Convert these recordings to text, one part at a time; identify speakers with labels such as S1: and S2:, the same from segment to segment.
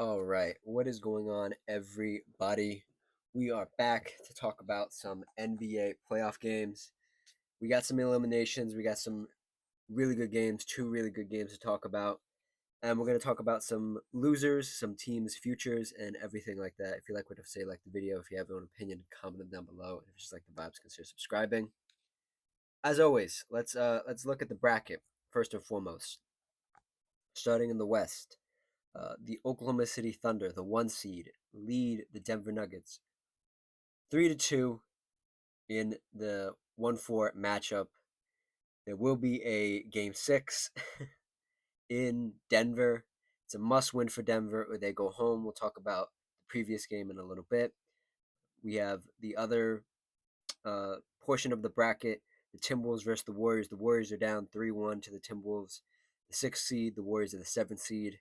S1: All right, what is going on, everybody? We are back to talk about some NBA playoff games. We got some eliminations, we got some really good games, two really good games to talk about. And we're going to talk about some losers, some teams' futures, and everything like that. If you like what I say, like the video. If you have your own opinion, comment them down below. And if you just like the vibes, consider subscribing. As always, let's look at the bracket first and foremost. Starting in the West. The Oklahoma City Thunder, the 1 seed, lead the Denver Nuggets 3-2 in the 1-4 matchup. There will be a game 6 in Denver. It's a must-win for Denver, or they go home. We'll talk about the previous game in a little bit. We have the other portion of the bracket: the Timberwolves versus the Warriors. The Warriors are down 3-1 to the Timberwolves. The 6th seed, the Warriors are the 7th seed.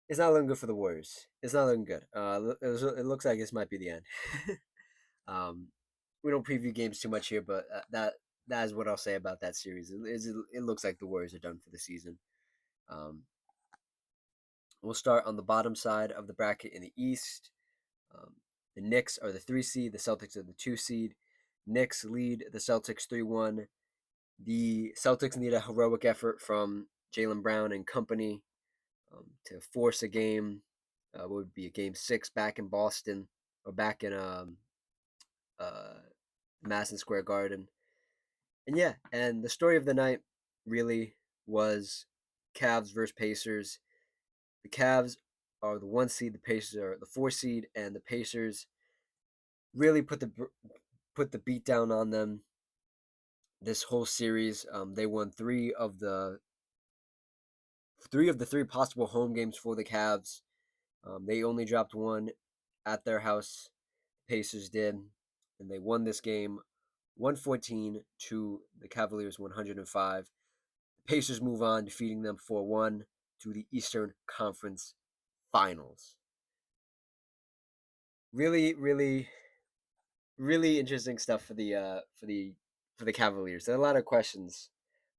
S1: It's not looking good for the Warriors. It's not looking good. It looks like this might be the end. um, we don't preview games too much here, but that is what I'll say about that series. It looks like the Warriors are done for the season. Um, we'll start on the bottom side of the bracket in the East. Um, the Knicks are the 3 seed. The Celtics are the 2 seed. Knicks lead the Celtics 3-1. The Celtics need a heroic effort from Jaylen Brown and company to force a game. What would be a game 6 back in Boston or back in uh, Madison Square Garden. And yeah, and the story of the night really was Cavs versus Pacers. The Cavs are the 1 seed, the Pacers are the 4 seed, and the Pacers really put the beat down on them this whole series. They won three of the three possible home games for the Cavs. They only dropped one at their house. Pacers did, and they won this game 114 to the Cavaliers 105. The Pacers move on, defeating them 4-1 to the Eastern Conference Finals. Really, really, really interesting stuff for the Cavaliers. There are a lot of questions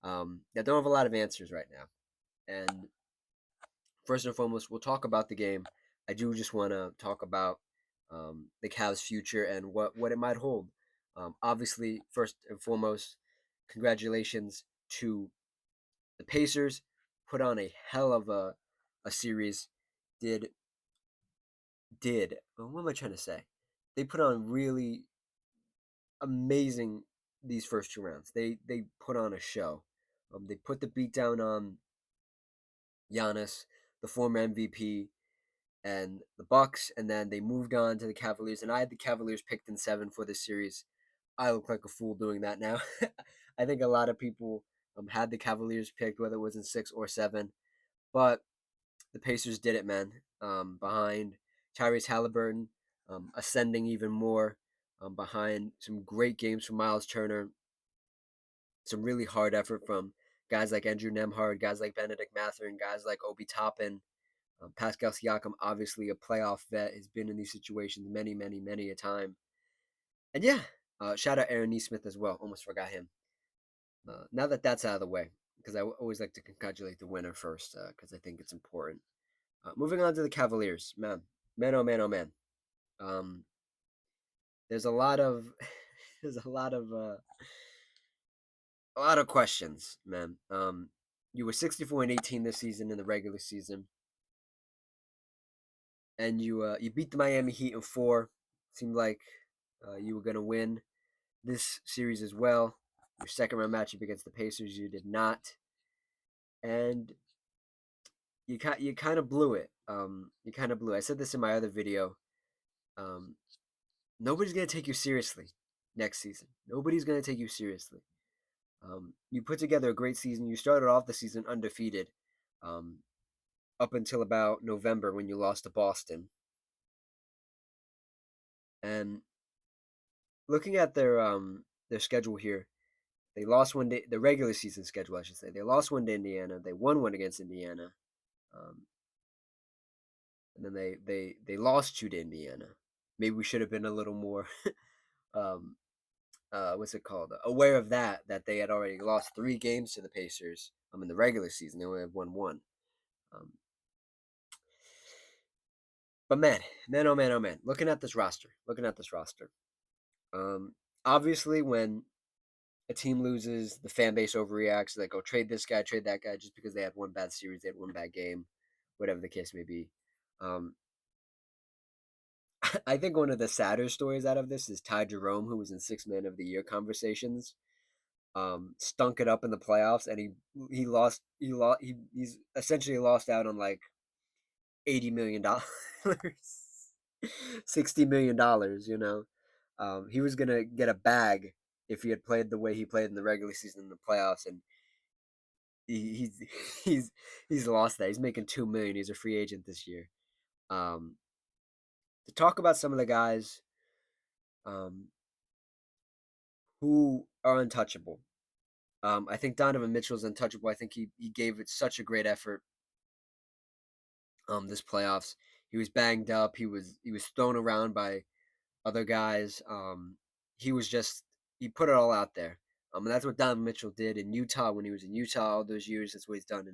S1: that don't have a lot of answers right now. And first and foremost, we'll talk about the game. I do just want to talk about the Cavs' future and what it might hold. Obviously, first and foremost, congratulations to the Pacers. Put on a hell of a series. Did what am I trying to say? They put on really amazing these first 2 rounds. They put on a show. They put the beat down on Giannis, the former MVP, and the Bucks, and then they moved on to the Cavaliers. And I had the Cavaliers picked in 7 for this series. I look like a fool doing that now. I think a lot of people had the Cavaliers picked, whether it was in 6 or 7, but the Pacers did it, man. Behind Tyrese Halliburton, ascending even more. Behind some great games from Miles Turner, some really hard effort from guys like Andrew Nemhard, guys like Benedict Mathurin, guys like Obi Toppin. Pascal Siakam, obviously a playoff vet, has been in these situations many, many, many a time. And yeah, shout out Aaron Neesmith as well. Almost forgot him. Now that that's out of the way, because I always like to congratulate the winner first, because I think it's important. Moving on to the Cavaliers, man, oh man, oh man. Um, there's a lot of there's a lot of questions, man. You were 64-18 this season in the regular season, and you beat the Miami Heat in 4. Seemed like you were gonna win this series as well. Your second round matchup against the Pacers, you did not, and you kind of blew it. You kind of blew it. I said this in my other video. Um, Nobody's gonna take you seriously next season. Nobody's gonna take you seriously. You put together a great season. You started off the season undefeated, um, up until about November when you lost to Boston. And looking at their schedule here, they lost one day. The regular season schedule, I should say. They lost one to Indiana. They won one against Indiana, um, and then they lost two to Indiana. Maybe we should have been a little more um, what's it called? Aware of that they had already lost 3 games to the Pacers. In the regular season, they only have won one. Um, But man, oh man, oh man. Looking at this roster. Um, Obviously, when a team loses, the fan base overreacts. They go trade this guy, trade that guy, just because they had one bad series, they had one bad game, whatever the case may be. Um, I think one of the sadder stories out of this is Ty Jerome, who was in Six Man of the Year conversations. Stunk it up in the playoffs, and he's essentially lost out on like $80 million, $60 million. He was gonna get a bag if he had played the way he played in the regular season in the playoffs, and he's he's he's lost that. He's making $2 million. He's a free agent this year. Um, to talk about some of the guys um, who are untouchable. I think Donovan Mitchell's untouchable. I think he gave it such a great effort this playoffs. He was banged up. He was thrown around by other guys. He was just he put it all out there. And that's what Donovan Mitchell did in Utah when he was in Utah all those years. That's what he's done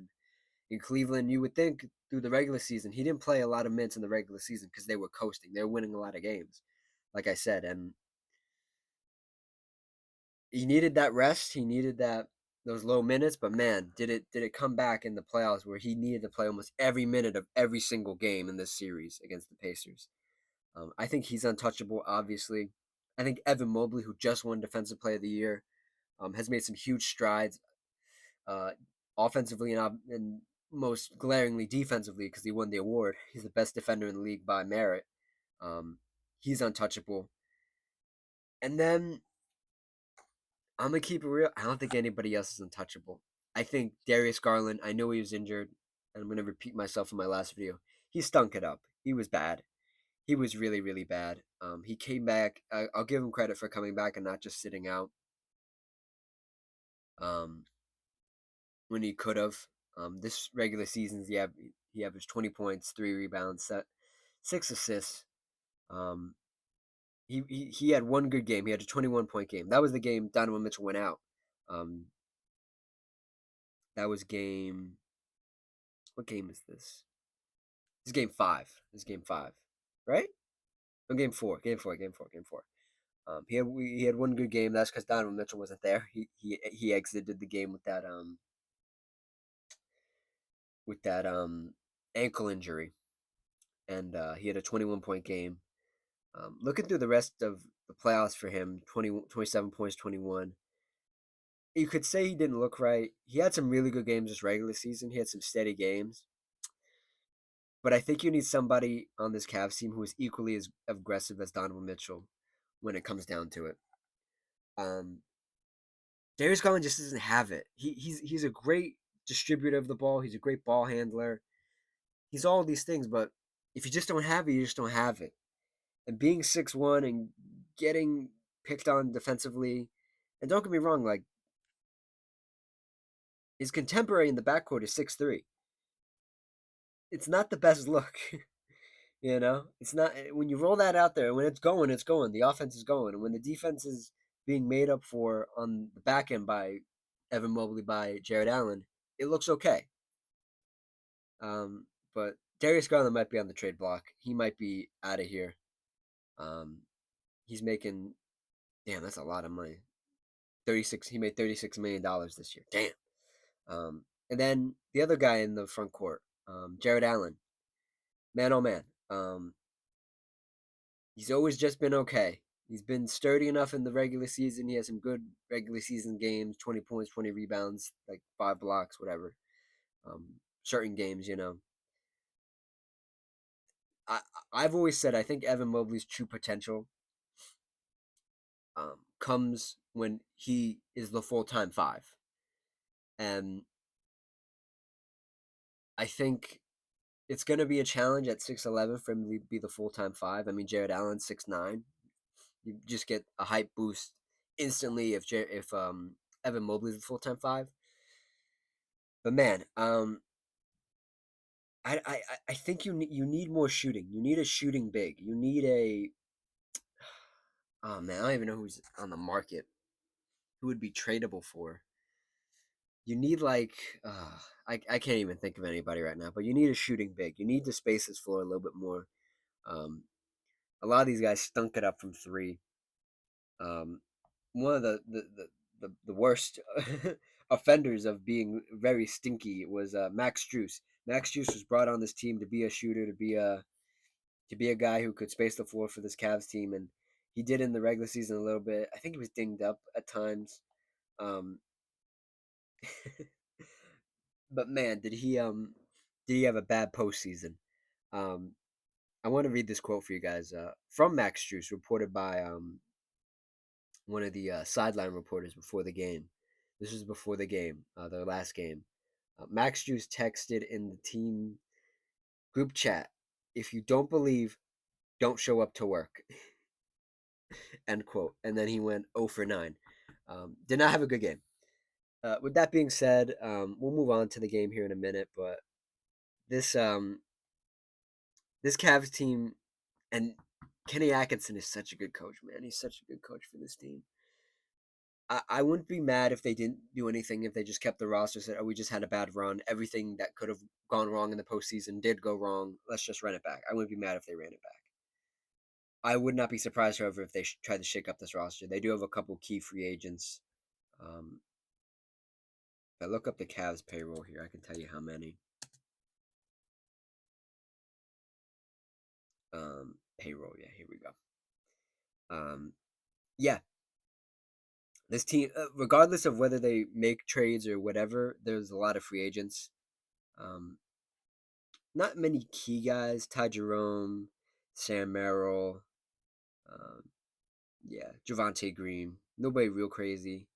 S1: in Cleveland. You would think through the regular season he didn't play a lot of minutes in the regular season because they were coasting. They were winning a lot of games, like I said, and he needed that rest. He needed that those low minutes, but man, did it come back in the playoffs where he needed to play almost every minute of every single game in this series against the Pacers. I think he's untouchable. Obviously, I think Evan Mobley, who just won Defensive Player of the Year, has made some huge strides uh, offensively and most glaringly defensively because he won the award. He's the best defender in the league by merit. Um, he's untouchable. And then I'm gonna keep it real. I don't think anybody else is untouchable. I think Darius Garland. I know he was injured, and I'm gonna repeat myself in my last video. He stunk it up. He was bad. He was really, really bad. He came back. I'll give him credit for coming back and not just sitting out. Um, when he could have. This regular season, he averaged 20 points, 3 rebounds, 6 assists. Um, he had one good game. He had a 21-point game. That was the game Donovan Mitchell went out. Um, that was game. What game is this? This is game five. This is game five, right? No, game four. Game four. Game four. Game four. He had one good game. That's because Donovan Mitchell wasn't there. He exited the game with that ankle injury, and he had a 21-point game. Looking through the rest of the playoffs for him, 27 points, 21. You could say he didn't look right. He had some really good games this regular season. He had some steady games. But I think you need somebody on this Cavs team who is equally as aggressive as Donovan Mitchell when it comes down to it. Um, Darius Garland just doesn't have it. He's a great distributor of the ball. He's a great ball handler. He's all these things, but if you just don't have it, you just don't have it. And being 6'1" and getting picked on defensively, and don't get me wrong, like his contemporary in the backcourt is 6'3". It's not the best look. It's not when you roll that out there. When it's going, it's going. The offense is going, and when the defense is being made up for on the back end by Evan Mobley, by Jared Allen, it looks okay. But Darius Garland might be on the trade block. He might be out of here. Um, he's making damn. That's a lot of money. 36. He made $36 million this year. Damn. And then the other guy in the front court, Jared Allen. Man, oh man. He's always just been okay. He's been sturdy enough in the regular season. He has some good regular season games, 20 points, 20 rebounds, like 5 blocks, whatever. Certain games. I I've always said I think Evan Mobley's true potential comes when he is the full time five, and I think it's going to be a challenge at 6'11" for him to be the full time five. I mean, Jared Allen 6'9". You just get a hype boost instantly if Evan Mobley's the full time five. But man, I think you need more shooting. You need a shooting big. You need a oh man, I don't even know who's on the market who would be tradable for. You need like I can't even think of anybody right now, but you need a shooting big. You need to space this floor a little bit more. Um, a lot of these guys stunk it up from three. Um, one of the worst offenders of being very stinky was Max Struess. Max Struess was brought on this team to be a shooter, to be a guy who could space the floor for this Cavs team, and he did in the regular season a little bit. I think he was dinged up at times, um, but man, did he have a bad postseason? Um, I want to read this quote for you guys from Max Struess, reported by one of the sideline reporters before the game. This was before the game, their last game. Max Struess texted in the team group chat, "If you don't believe, don't show up to work." End quote. And then he went 0 for 9. Did not have a good game. With that being said, we'll move on to the game here in a minute. But this this Cavs team and Kenny Atkinson is such a good coach, man. He's such a good coach for this team. I wouldn't be mad if they didn't do anything, if they just kept the roster, said, "Oh, we just had a bad run. Everything that could have gone wrong in the postseason did go wrong. Let's just run it back." I wouldn't be mad if they ran it back. I would not be surprised, however, if they try to shake up this roster. They do have a couple key free agents. Um, if I look up the Cavs payroll here, I can tell you how many. Payroll, yeah, here we go. Yeah, this team, regardless of whether they make trades or whatever, there's a lot of free agents. Um, not many key guys. Ty Jerome, Sam Merrill, um, yeah, Javante Green. Nobody real crazy.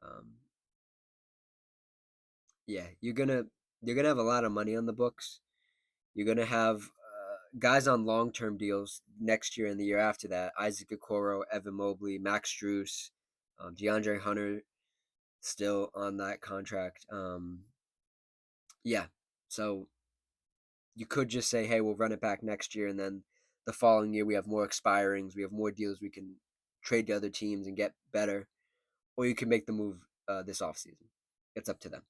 S1: Um, yeah, you're gonna have a lot of money on the books. You're gonna have guys on long term deals next year and the year after that. Isaac Okoro, Evan Mobley, Max Struess, DeAndre Hunter still on that contract. Yeah, so you could just say, hey, we'll run it back next year, and then the following year we have more expirings, we have more deals we can trade to other teams and get better, or you can make the move this offseason. It's up to them.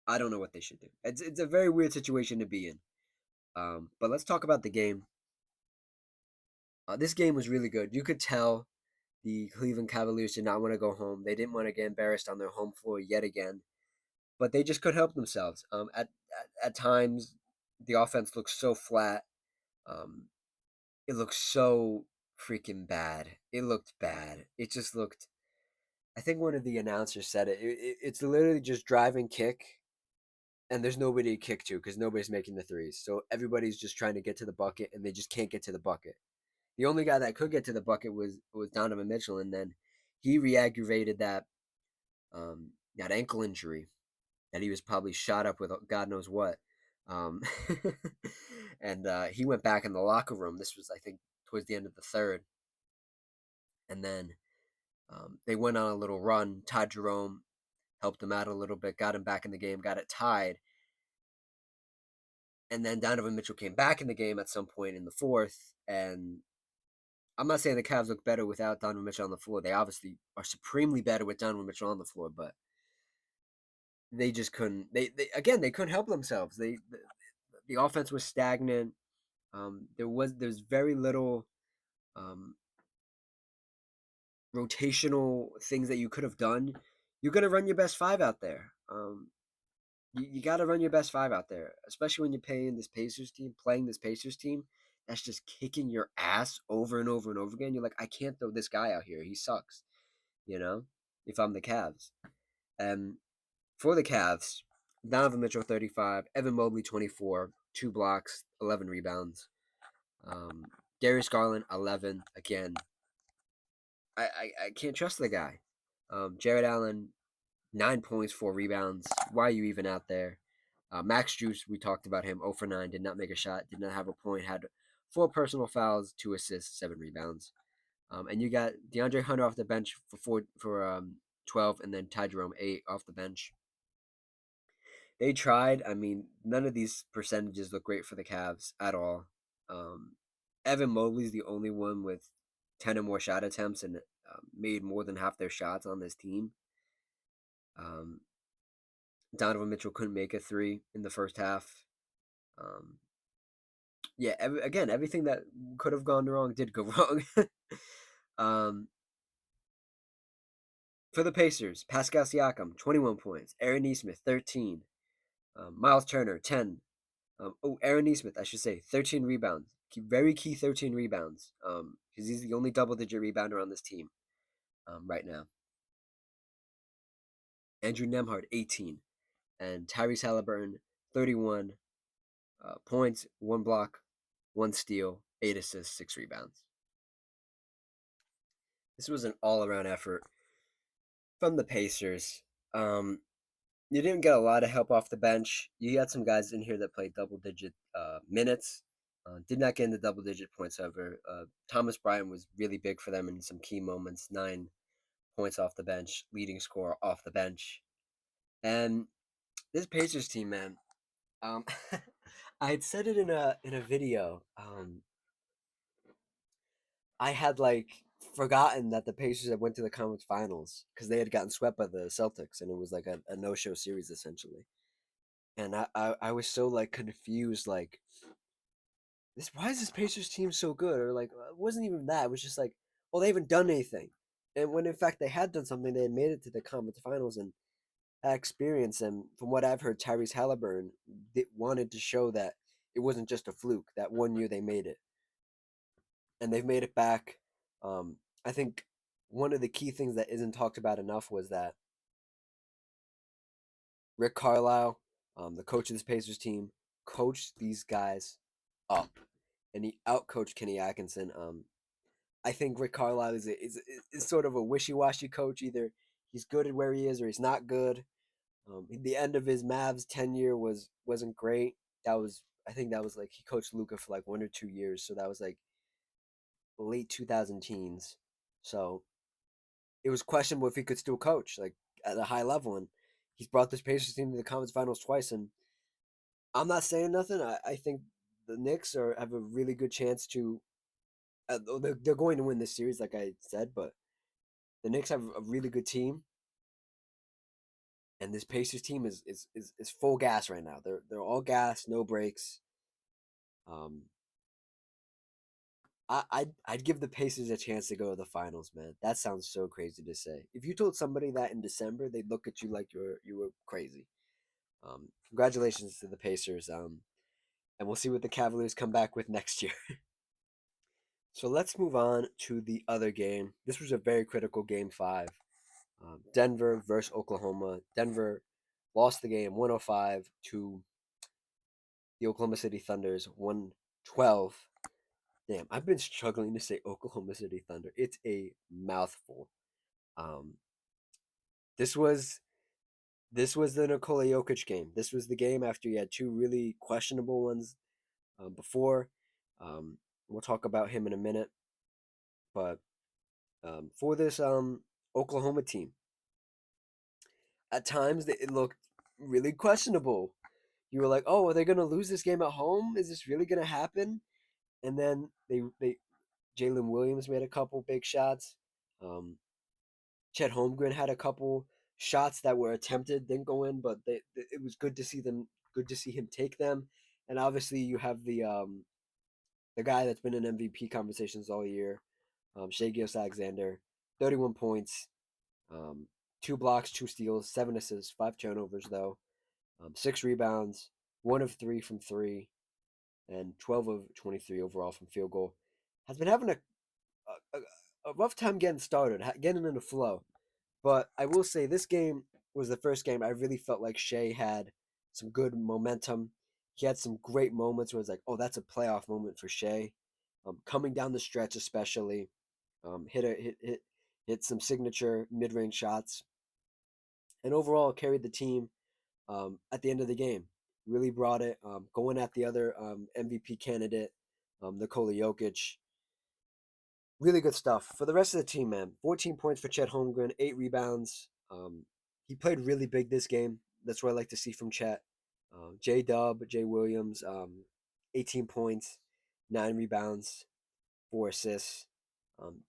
S1: I don't know what they should do. It's a very weird situation to be in. But let's talk about the game. This game was really good. You could tell the Cleveland Cavaliers did not want to go home. They didn't want to get embarrassed on their home floor yet again, but they just couldn't help themselves. At times, the offense looked so flat. Um, it looked so freaking bad. It looked bad. It just looked. I think one of the announcers said it's literally just drive and kick, and there's nobody to kick to because nobody's making the threes. So everybody's just trying to get to the bucket, and they just can't get to the bucket. The only guy that could get to the bucket was Donovan Mitchell, and then he re-aggravated that ankle injury that he was probably shot up with God knows what. Um, and he went back in the locker room. This was, I think, towards the end of the third, and then they went on a little run. Todd Jerome helped him out a little bit, got him back in the game, got it tied, and then Donovan Mitchell came back in the game at some point in the fourth, and I'm not saying the Cavs look better without Donovan Mitchell on the floor. They obviously are supremely better with Donovan Mitchell on the floor, but they just couldn't. They couldn't help themselves. The offense was stagnant. There's very little um, rotational things that you could have done. You're gonna run your best five out there. You got to run your best five out there, especially when you're playing this Pacers team that's just kicking your ass over and over and over again. You're like, I can't throw this guy out here. He sucks, you know, if I'm the Cavs. And for the Cavs, Donovan Mitchell, 35, Evan Mobley, 24, 2 blocks, 11 rebounds. Um, Darius Garland, 11. Again, I can't trust the guy. Jared Allen, 9 points, 4 rebounds. Why are you even out there? Max Juice, we talked about him. 0 for 9, did not make a shot, did not have a point, had 4 personal fouls, 2 assists, 7 rebounds. And you got DeAndre Hunter off the bench for 12, and then Ty Jerome 8 off the bench. They tried. I mean, none of these percentages look great for the Cavs at all. Um, Evan Mobley's the only one with 10 or more shot attempts and made more than half their shots on this team. Um, Donovan Mitchell couldn't make a three in the first half. Um, Yeah, again, everything that could have gone wrong did go wrong. um, for the Pacers, Pascal Siakam, 21 points. Aaron Nesmith, 13. Miles Turner, 10. Aaron Nesmith, I should say, 13 rebounds. Very key 13 rebounds. Because he's the only double-digit rebounder on this team right now. Andrew Nemhard, 18. And Tyrese Halliburton, 31 points, 1 block, 1 steal, 8 assists, 6 rebounds. This was an all-around effort from the Pacers. You didn't get a lot of help off the bench. You got some guys in here that played double-digit minutes. Did not get into double-digit points, however. Thomas Bryant was really big for them in some key moments. 9 points off the bench, leading scorer off the bench. And this Pacers team, man, um, I had said it in a video. I had like forgotten that the Pacers had went to the conference finals because they had gotten swept by the Celtics, and it was like a no-show series essentially. And I was so like confused, like this, why is this Pacers team so good? Or like it wasn't even that. It was just like, well, they haven't done anything. And when in fact they had done something, they had made it to the conference finals and that experience. And from what I've heard, Tyrese Halliburton wanted to show that it wasn't just a fluke. That one year they made it, and they've made it back. I think one of the key things that isn't talked about enough was that Rick Carlisle, the coach of this Pacers team, coached these guys up, and he outcoached Kenny Atkinson. I think Rick Carlisle is sort of a wishy-washy coach. Either he's good at where he is, or he's not good. The end of his Mavs tenure wasn't great. That was, I think that was like he coached Luka for like 1 or 2 years, so that was like late 2000 teens. So it was questionable if he could still coach like at a high level, and he's brought this Pacers team to the conference finals twice. And I'm not saying nothing. I think the Knicks have a really good chance to. They're going to win this series, like I said, but the Knicks have a really good team, and this Pacers team is full gas right now. They're all gas, no breaks. Um, I'd give the Pacers a chance to go to the finals, man. That sounds so crazy to say. If you told somebody that in December, they'd look at you like you were crazy. Congratulations to the Pacers. And we'll see what the Cavaliers come back with next year. So let's move on to the other game. This was a very critical game 5. Denver versus Oklahoma. Denver lost the game 105 to the Oklahoma City Thunder's 112. Damn, I've been struggling to say Oklahoma City Thunder. It's a mouthful. Um, this was the Nikola Jokic game. This was the game after he had 2 really questionable ones before. We'll talk about him in a minute. But for this Oklahoma team, at times it looked really questionable. You were like, "Oh, are they going to lose this game at home? Is this really going to happen?" And then they Jalen Williams made a couple big shots. Um, Chet Holmgren had a couple shots that were attempted, didn't go in, but it was good to see them. Good to see him take them. And obviously, you have the guy that's been in MVP conversations all year, Shai Gilgeous-Alexander, 31 points, um, 2 blocks, 2 steals, 7 assists, 5 turnovers though, 6 rebounds, 1 of 3 from three, and 12 of 23 overall from field goal. Has been having a rough time getting started, getting in the flow. But I will say this game was the first game I really felt like Shea had some good momentum. He had some great moments where it's like, oh, that's a playoff moment for Shea. Coming down the stretch, especially, hit some signature mid-range shots, and overall carried the team at the end of the game. Really brought it. Going at the other MVP candidate, Nikola Jokic. Really good stuff for the rest of the team, man. 14 points for Chet Holmgren, 8 rebounds. He played really big this game. That's what I like to see from Chet. J Dub, Jay Williams, 18 points, 9 rebounds, 4 assists.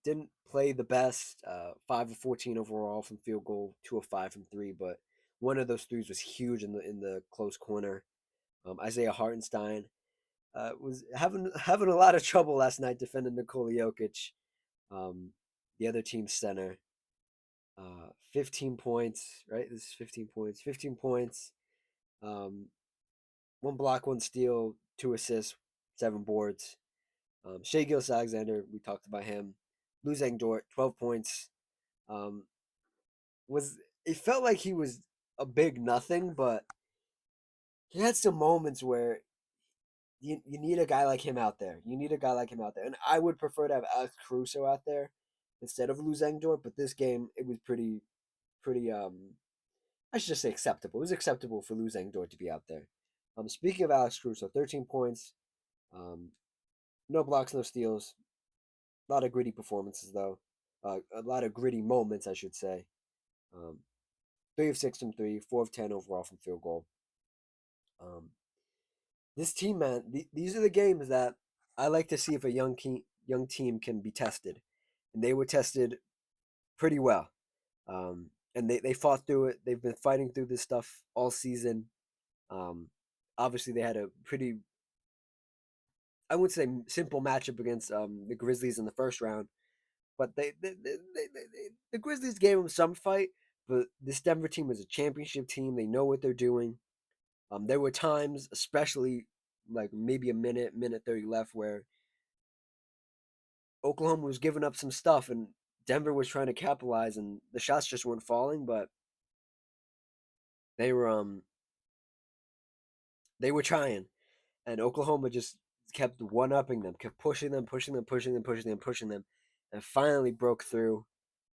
S1: Didn't play the best. 5 of 14 overall from field goal, 2 of 5 from three, but one of those threes was huge in the close corner. Isaiah Hartenstein, was having a lot of trouble last night defending Nikola Jokic, um, the other team's center. 15 points, right? This is 15 points. 15 points. Um, one block, one steal, two assists, seven boards. Shea Gillis Alexander, we talked about him. Losing Dort, 12 points. Um, was it felt like he was a big nothing, but he had some moments where you need a guy like him out there. You need a guy like him out there. And I would prefer to have Alex Caruso out there instead of losing Dort, but this game it was pretty I should just say acceptable. It was acceptable for losing Dort to be out there. Speaking of Alex Caruso, 13 points, um, no blocks, no steals. A lot of gritty performances though. A lot of gritty moments, I should say. Um, 3 of 6 from three, 4 of 10 overall from field goal. Um, this team, man, these are the games that I like to see if a young team can be tested, and they were tested pretty well. And they fought through it. They've been fighting through this stuff all season. Um, Obviously, they had a pretty, I wouldn't say simple matchup against the Grizzlies in the first round, but the Grizzlies gave them some fight. But this Denver team is a championship team. They know what they're doing. There were times, especially like maybe a minute 30 left, where Oklahoma was giving up some stuff and Denver was trying to capitalize, and the shots just weren't falling. But they were um they were trying, and Oklahoma just kept one upping them, kept pushing them, pushing them, pushing them, pushing them, pushing them, and finally broke through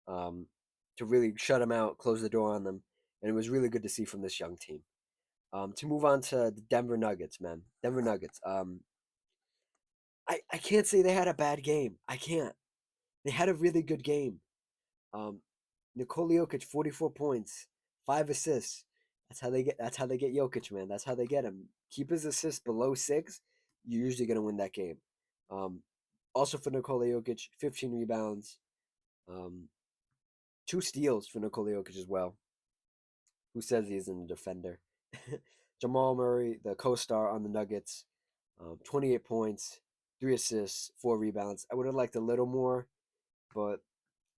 S1: um, to really shut them out, close the door on them, and it was really good to see from this young team. To move on to the Denver Nuggets, man, Denver Nuggets. I can't say they had a bad game. I can't. They had a really good game. Um, Nikola Jokic, 44 points, 5 assists. That's how they get Jokic, man. That's how they get him. Keep his assists below 6, you're usually gonna win that game. Um, Also for Nikola Jokic, 15 rebounds, um, 2 steals for Nikola Jokic as well. Who says he isn't a defender? Jamal Murray, the co-star on the Nuggets, 28 points, 3 assists, 4 rebounds. I would have liked a little more, but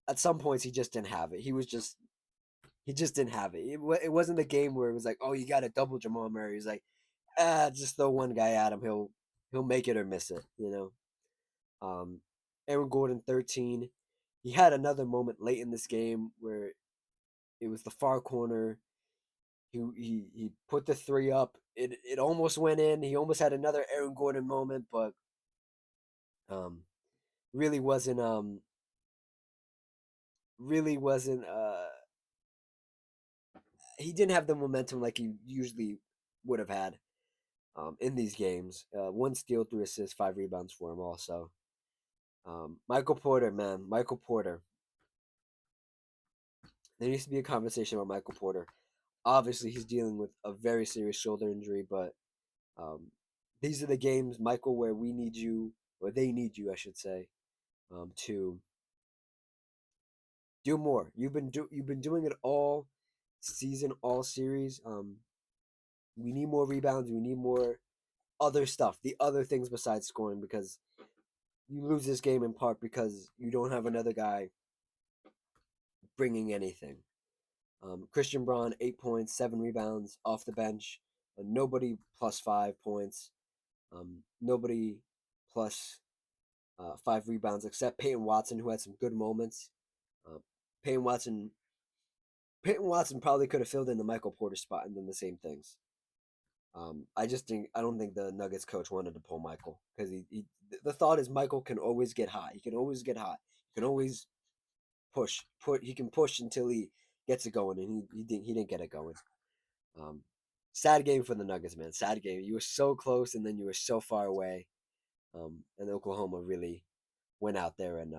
S1: at some points he just didn't have it. He just didn't have it. It wasn't a game where it was like, oh, you got to double Jamal Murray. He's like, just throw one guy at him. He'll make it or miss it. Um, Aaron Gordon, 13. He had another moment late in this game where it was the far corner. He put the three up. It almost went in. He almost had another Aaron Gordon moment, but um, really wasn't really wasn't he didn't have the momentum like he usually would have had in these games. 1 steal, 3 assists, 5 rebounds for him also. Michael Porter, man, Michael Porter. There needs to be a conversation about Michael Porter. Obviously, he's dealing with a very serious shoulder injury, but um, these are the games, Michael, where we need you, or they need you, I should say, to do more. You've been doing it all season, all series. We need more rebounds. We need more other stuff, the other things besides scoring, because you lose this game in part because you don't have another guy bringing anything. Christian Braun, 8 points, 7 rebounds off the bench. Nobody plus 5 points. Nobody plus 5 rebounds except Peyton Watson, who had some good moments. Uh, Peyton Watson, Peyton Watson probably could have filled in the Michael Porter spot and done the same things. I don't think the Nuggets coach wanted to pull Michael because the thought is Michael can always get hot. He can always get hot. He can always push. He can push until he gets it going, and he didn't get it going. Um, Sad game for the Nuggets, man. Sad game. You were so close, and then you were so far away. And Oklahoma really went out there and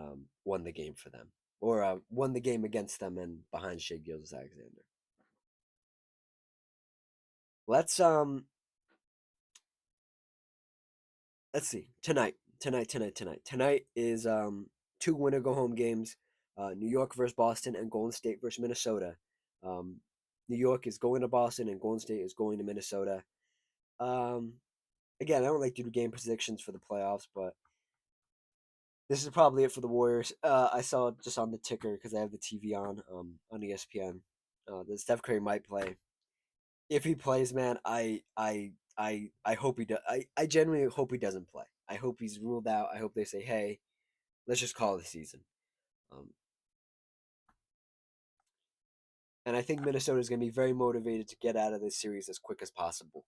S1: won the game for them, or won the game against them and behind Shea Gilgeous Alexander. Let's um let's see tonight is two winner go home games. New York versus Boston and Golden State versus Minnesota. New York is going to Boston and Golden State is going to Minnesota. um Again, I don't like to do game predictions for the playoffs, but this is probably it for the Warriors. I saw just on the ticker because I have the TV on ESPN. That Steph Curry might play. If he plays, man, I hope he does. I genuinely hope he doesn't play. I hope he's ruled out. I hope they say, hey, let's just call it the season. Um, and I think Minnesota is going to be very motivated to get out of this series as quick as possible.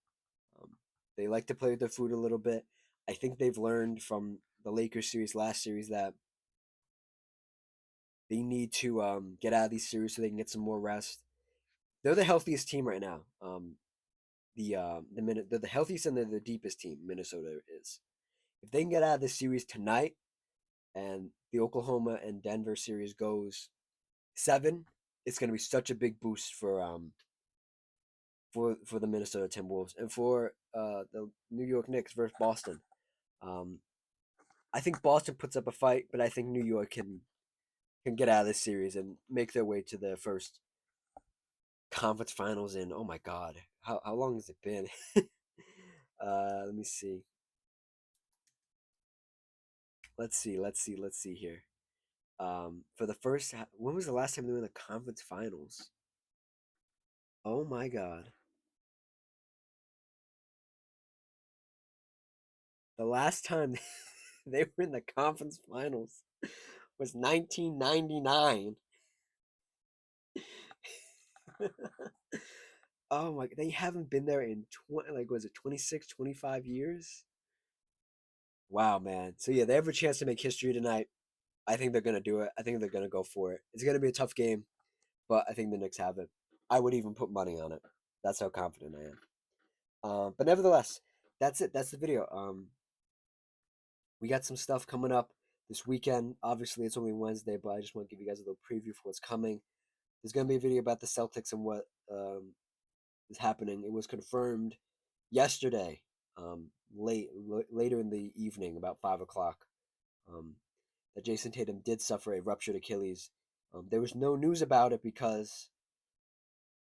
S1: Um, they like to play with their food a little bit. I think they've learned from the Lakers series last series that they need to get out of these series so they can get some more rest. They're the healthiest team right now. They're the healthiest and they're the deepest team. Minnesota is. If they can get out of this series tonight, and the Oklahoma and Denver series goes 7, it's going to be such a big boost for the Minnesota Timberwolves and for the New York Knicks versus Boston. Um, I think Boston puts up a fight, but I think New York can get out of this series and make their way to the first conference finals in, oh my god, how long has it been? Let me see. Let's see here. For the first, when was the last time they were in the conference finals? Oh my god. The last time they were in the conference finals was 1999. Oh my, they haven't been there in 20, like was it 26, 25 years? Wow, man. So yeah, they have a chance to make history tonight. I think they're gonna do it. I think they're gonna go for it. It's gonna be a tough game, but I think the Knicks have it. I would even put money on it. That's how confident I am. But nevertheless, that's it. That's the video. We got some stuff coming up this weekend. Obviously, it's only Wednesday, but I just want to give you guys a little preview for what's coming. There's gonna be a video about the Celtics and what is happening. It was confirmed yesterday, later in the evening, about 5 o'clock, um, that Jason Tatum did suffer a ruptured Achilles. There was no news about it because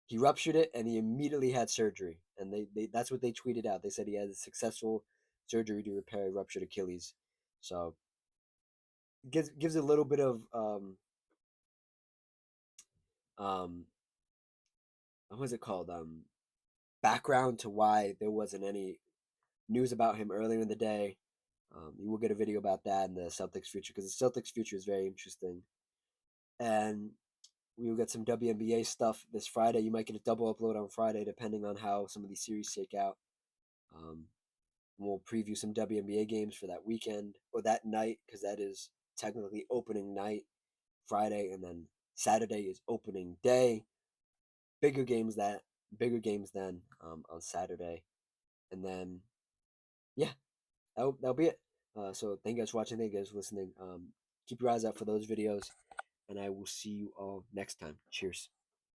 S1: he ruptured it and he immediately had surgery, and that's what they tweeted out. They said he had a successful surgery to repair a ruptured Achilles. So gives a little bit of um what was it called background to why there wasn't any news about him earlier in the day. You will get a video about that in the Celtics future because the Celtics future is very interesting. And we will get some WNBA stuff this Friday. You might get a double upload on Friday depending on how some of these series shake out. Um, we'll preview some WNBA games for that weekend or that night because that is technically opening night Friday, and then Saturday is opening day. Bigger games that bigger games then on Saturday, and then yeah, that'll be it. So thank you guys for watching. Thank you guys for listening. Keep your eyes out for those videos, and I will see you all next time. Cheers.